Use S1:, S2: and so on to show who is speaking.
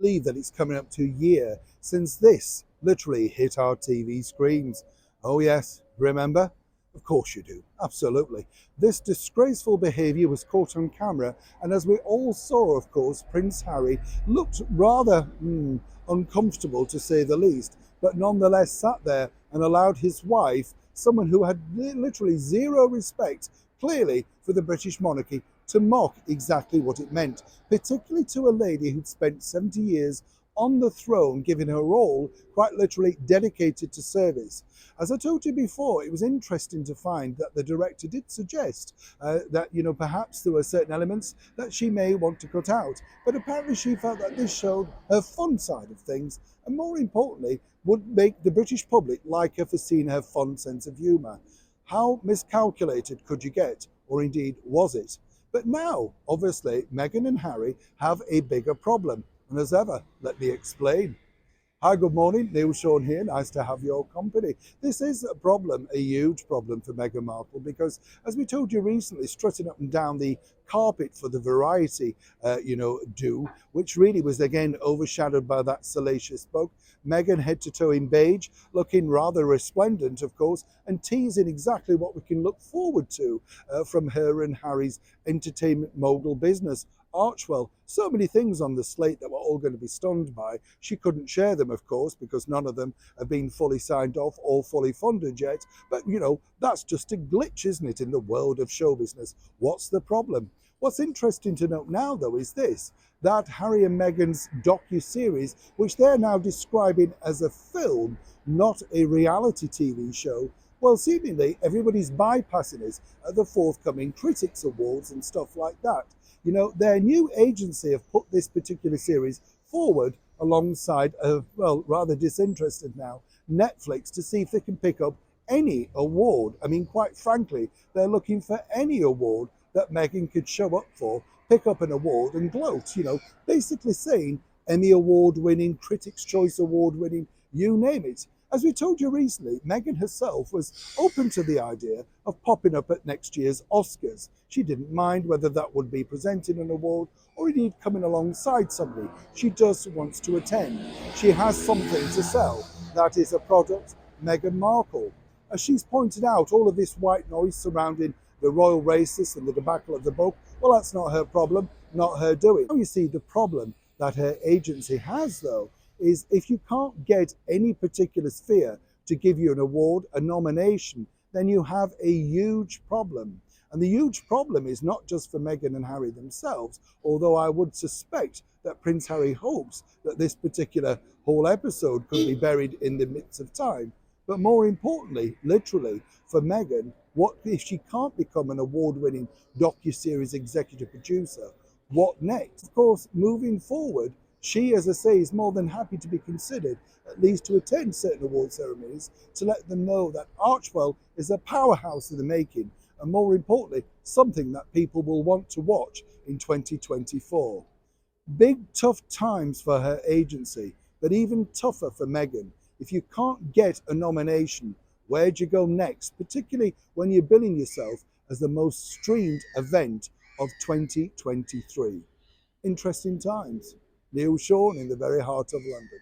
S1: Believe that it's coming up to a year since this literally hit our TV screens. Oh yes, remember? Of course you do, absolutely. This disgraceful behaviour was caught on camera, and as we all saw, of course, Prince Harry looked rather uncomfortable to say the least, but nonetheless sat there and allowed his wife, someone who had literally zero respect, clearly, for the British monarchy, to mock exactly what it meant, particularly to a lady who'd spent 70 years on the throne, giving her all quite literally dedicated to service. As I told you before, it was interesting to find that the director did suggest that, perhaps there were certain elements that she may want to cut out. But apparently she felt that this showed her fun side of things, and more importantly, would make the British public like her for seeing her fun sense of humour. How miscalculated could you get, or indeed was it? But now, obviously, Meghan and Harry have a bigger problem. And as ever, let me explain. Hi, good morning. Neil Sean here. Nice to have your company. This is a problem, a huge problem for Meghan Markle, because as we told you recently, strutting up and down the carpet for the variety, do, which really was again overshadowed by that salacious book. Meghan head to toe in beige, looking rather resplendent, of course, and teasing exactly what we can look forward to from her and Harry's entertainment mogul business. Archwell, so many things on the slate that we're all going to be stunned by. She couldn't share them, of course, because none of them have been fully signed off or fully funded yet. But, that's just a glitch, isn't it, in the world of show business? What's the problem? What's interesting to note now, though, is this, that Harry and Meghan's docu-series, which they're now describing as a film, not a reality TV show, well, seemingly everybody's bypassing it at the forthcoming Critics Awards and stuff like that. Their new agency have put this particular series forward alongside rather disinterested now, Netflix, to see if they can pick up any award. I mean, quite frankly, they're looking for any award that Meghan could show up for, pick up an award and gloat, basically saying Emmy Award winning, Critics' Choice Award winning, you name it. As we told you recently, Meghan herself was open to the idea of popping up at next year's Oscars. She didn't mind whether that would be presenting an award or indeed coming alongside somebody. She just wants to attend. She has something to sell. That is a product, Meghan Markle. As she's pointed out, all of this white noise surrounding the royal races and the debacle of the book, well, that's not her problem, not her doing. Now you see the problem that her agency has, though, is if you can't get any particular sphere to give you an award, a nomination, then you have a huge problem. And the huge problem is not just for Meghan and Harry themselves, although I would suspect that Prince Harry hopes that this particular whole episode could be buried in the midst of time. But more importantly, literally, for Meghan, what if she can't become an award-winning docu-series executive producer? What next? Of course, moving forward, she, as I say, is more than happy to be considered, at least to attend certain award ceremonies, to let them know that Archwell is a powerhouse in the making, and more importantly, something that people will want to watch in 2024. Big, tough times for her agency, but even tougher for Meghan. If you can't get a nomination, where'd you go next, particularly when you're billing yourself as the most streamed event of 2023? Interesting times. Neil Sean in the very heart of London.